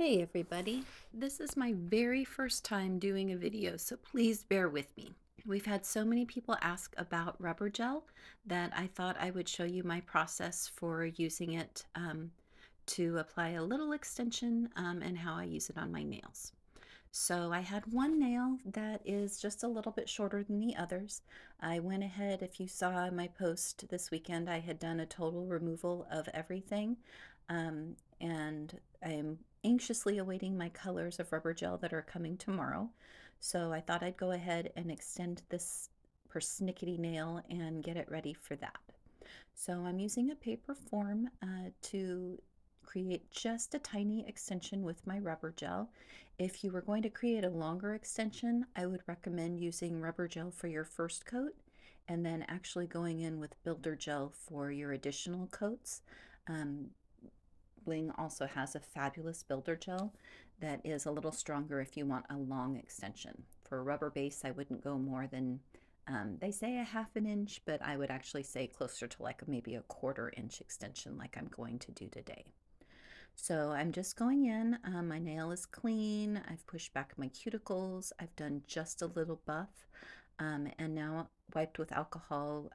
Hey everybody, this is my very first time doing a video, so please bear with me. We've had so many people ask about rubber gel that I thought I would show you my process for using it to apply a little extension and how I use it on my nails. So I had one nail that is just a little bit shorter than the others. I went ahead, if you saw my post this weekend, I had done a total removal of everything. And I am anxiously awaiting my colors of rubber gel that are coming tomorrow. So I thought I'd go ahead and extend this persnickety nail and get it ready for that. So I'm using a paper form to create just a tiny extension with my rubber gel. If you were going to create a longer extension, I would recommend using rubber gel for your first coat and then actually going in with builder gel for your additional coats. Um, Bling also has a fabulous builder gel that is a little stronger if you want a long extension. For a rubber base, I wouldn't go more than, they say a half an inch, but I would actually say closer to like maybe a quarter-inch extension like I'm going to do today. So I'm just going in, my nail is clean, I've pushed back my cuticles, I've done just a little buff, and now wiped with alcohol,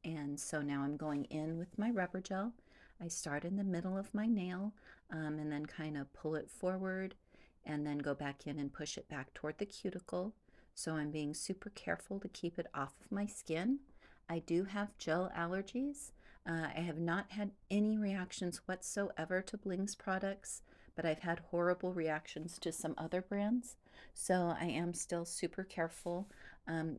and so now I'm going in with my rubber gel. I start in the middle of my nail and then kind of pull it forward and then go back in and push it back toward the cuticle. So I'm being super careful to keep it off of my skin. I do have gel allergies. I have not had any reactions whatsoever to Bling's products, but I've had horrible reactions to some other brands. So I am still super careful.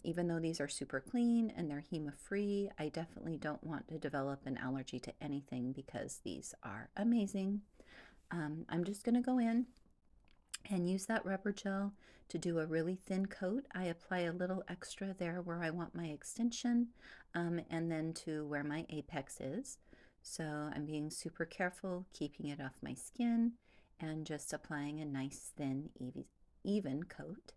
Even though these are super clean and they're HEMA-free, I definitely don't want to develop an allergy to anything because these are amazing. I'm just going to go in and use that rubber gel to do a really thin coat. I apply a little extra there where I want my extension and then to where my apex is. So I'm being super careful, keeping it off my skin and just applying a nice thin even coat.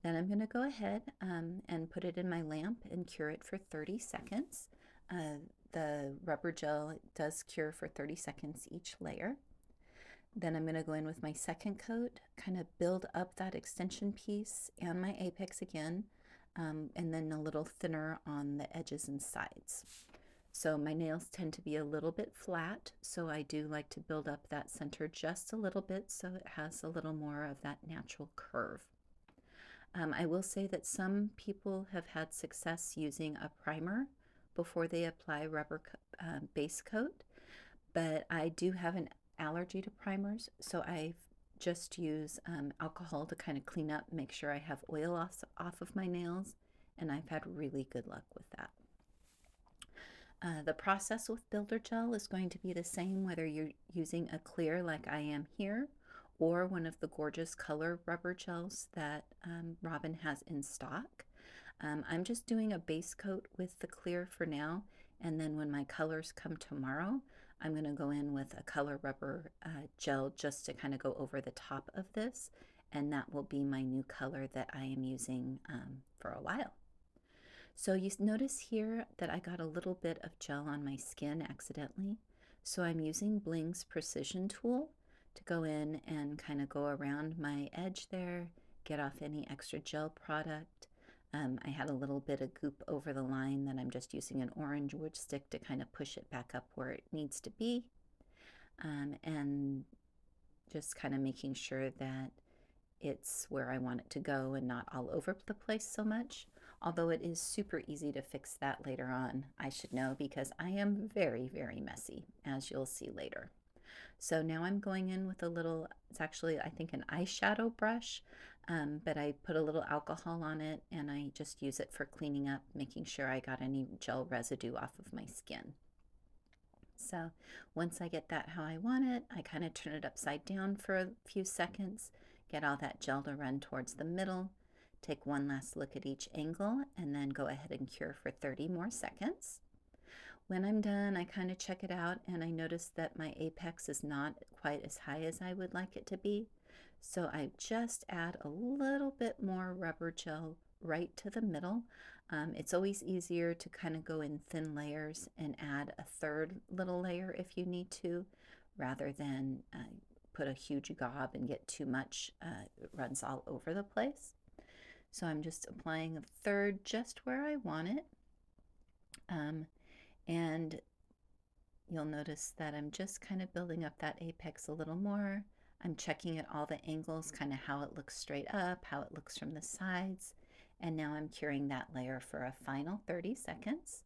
Then I'm going to go ahead and put it in my lamp and cure it for 30 seconds. The rubber gel does cure for 30 seconds each layer. Then I'm going to go in with my second coat, kind of build up that extension piece and my apex again, and then a little thinner on the edges and sides. So my nails tend to be a little bit flat, so I do like to build up that center just a little bit so it has a little more of that natural curve. I will say that some people have had success using a primer before they apply rubber base coat, but I do have an allergy to primers, so I just use alcohol to kind of clean up, make sure I have oil off of my nails, and I've had really good luck with that. The process with builder gel is going to be the same whether you're using a clear like I am here or one of the gorgeous color rubber gels that Robin has in stock. I'm just doing a base coat with the clear for now, and then when my colors come tomorrow, I'm going to go in with a color rubber gel just to kind of go over the top of this, and that will be my new color that I am using for a while. So you notice here that I got a little bit of gel on my skin accidentally. So I'm using Bling's Precision tool to go in and kind of go around my edge there, get off any extra gel product. I had a little bit of goop over the line that I'm just using an orange wood stick to kind of push it back up where it needs to be. And just kind of making sure that it's where I want it to go and not all over the place so much. Although it is super easy to fix that later on, I should know, because I am very, very messy, as you'll see later. So now I'm going in with a little, it's actually, I think, an eyeshadow brush, but I put a little alcohol on it and I just use it for cleaning up, making sure I got any gel residue off of my skin. So once I get that how I want it, I kind of turn it upside down for a few seconds, get all that gel to run towards the middle, take one last look at each angle, and then go ahead and cure for 30 more seconds. When I'm done, I kind of check it out and I notice that my apex is not quite as high as I would like it to be. So I just add a little bit more rubber gel right to the middle. It's always easier to kind of go in thin layers and add a third little layer if you need to, rather than put a huge gob and get too much, it runs all over the place. So I'm just applying a third just where I want it. And you'll notice that I'm just kind of building up that apex a little more. I'm checking at all the angles, kind of how it looks straight up, how it looks from the sides. And now I'm curing that layer for a final 30 seconds.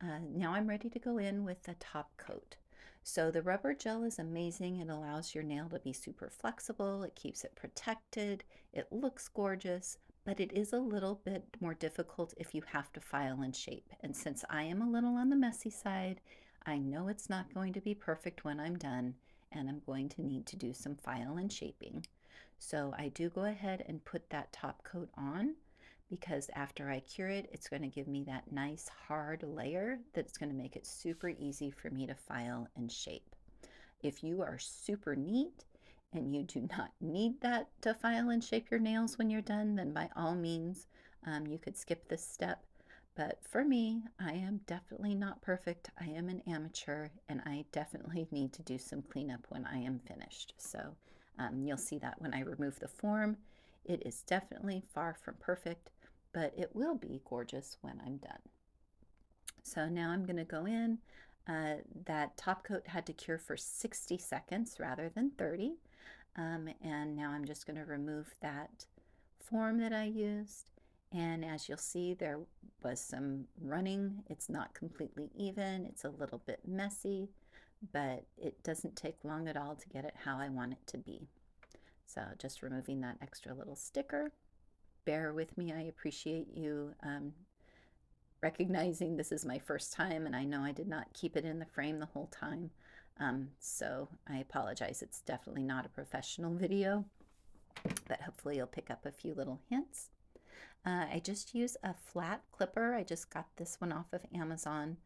Now I'm ready to go in with the top coat. So the rubber gel is amazing. It allows your nail to be super flexible. It keeps it protected. It looks gorgeous, but it is a little bit more difficult if you have to file and shape. And since I am a little on the messy side, I know it's not going to be perfect when I'm done, and I'm going to need to do some file and shaping. So I do go ahead and put that top coat on, because after I cure it, it's going to give me that nice hard layer that's going to make it super easy for me to file and shape. If you are super neat and you do not need that to file and shape your nails when you're done, then by all means, you could skip this step. But for me, I am definitely not perfect. I am an amateur, and I definitely need to do some cleanup when I am finished. So you'll see that when I remove the form. It is definitely far from perfect, but it will be gorgeous when I'm done. So now I'm going to go in. That top coat had to cure for 60 seconds rather than 30. And now I'm just going to remove that form that I used. And as you'll see, there was some running. It's not completely even. It's a little bit messy, but it doesn't take long at all to get it how I want it to be. So just removing that extra little sticker. Bear with me. I appreciate you recognizing this is my first time, and I know I did not keep it in the frame the whole time. So I apologize. It's definitely not a professional video, but hopefully you'll pick up a few little hints. I just use a flat clipper. I just got this one off of Amazon,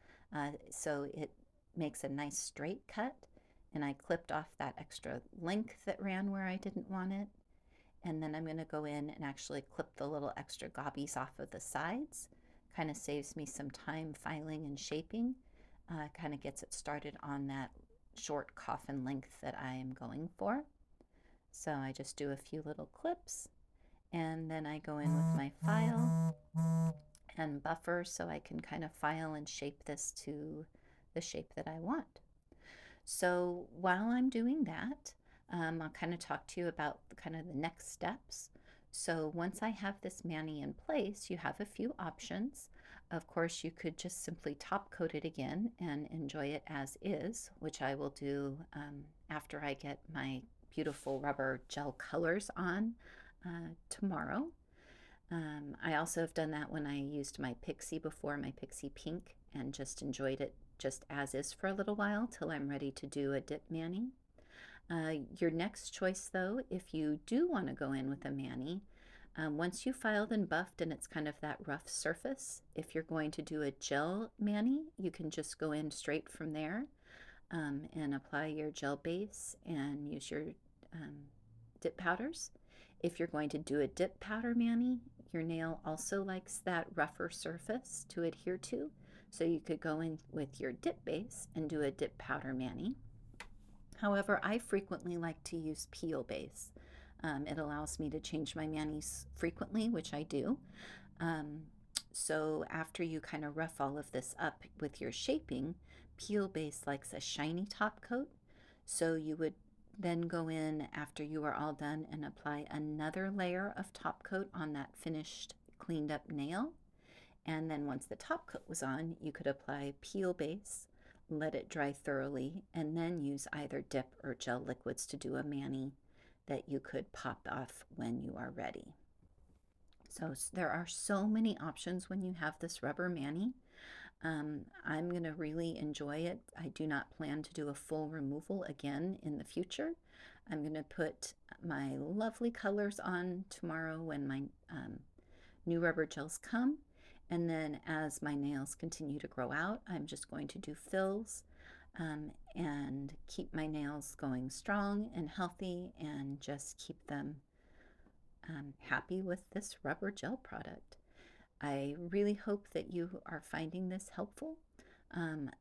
so it makes a nice straight cut, and I clipped off that extra length that ran where I didn't want it. And then I'm going to go in and actually clip the little extra gobbies off of the sides. Kind of saves me some time filing and shaping. Kind of gets it started on that short coffin length that I am going for. So I just do a few little clips, and then I go in with my file and buffer so I can kind of file and shape this to the shape that I want. So while I'm doing that, I'll kind of talk to you about kind of the next steps. So once I have this mani in place, you have a few options. Of course, you could just simply top coat it again and enjoy it as is, which I will do after I get my beautiful rubber gel colors on tomorrow. I also have done that when I used my Pixie before, my Pixie Pink, and just enjoyed it just as is for a little while till I'm ready to do a dip mani. Your next choice, though, if you do want to go in with a mani, once you filed and buffed and it's kind of that rough surface, if you're going to do a gel mani, you can just go in straight from there and apply your gel base and use your dip powders. If you're going to do a dip powder mani, your nail also likes that rougher surface to adhere to, so you could go in with your dip base and do a dip powder mani. However, I frequently like to use peel base. It allows me to change my manis frequently, which I do. So after you kind of rough all of this up with your shaping, peel base likes a shiny top coat. So you would then go in after you are all done and apply another layer of top coat on that finished cleaned up nail. And then once the top coat was on, you could apply peel base, let it dry thoroughly, and then use either dip or gel liquids to do a mani that you could pop off when you are ready. So there are so many options when you have this rubber mani. I'm going to really enjoy it. I do not plan to do a full removal again in the future. I'm going to put my lovely colors on tomorrow when my new rubber gels come. And then as my nails continue to grow out, I'm just going to do fills and keep my nails going strong and healthy and just keep them happy with this rubber gel product. I really hope that you are finding this helpful.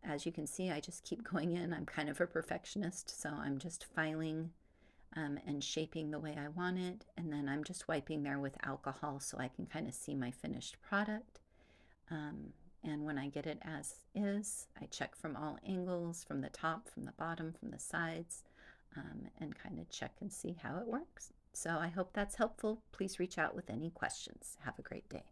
As you can see, I just keep going in. I'm kind of a perfectionist, so I'm just filing and shaping the way I want it. And then I'm just wiping there with alcohol so I can kind of see my finished product. Um, and when I get it as is, I check from all angles, from the top, from the bottom, from the sides, and kind of check and see how it works. So I hope that's helpful. Please reach out with any questions. Have a great day.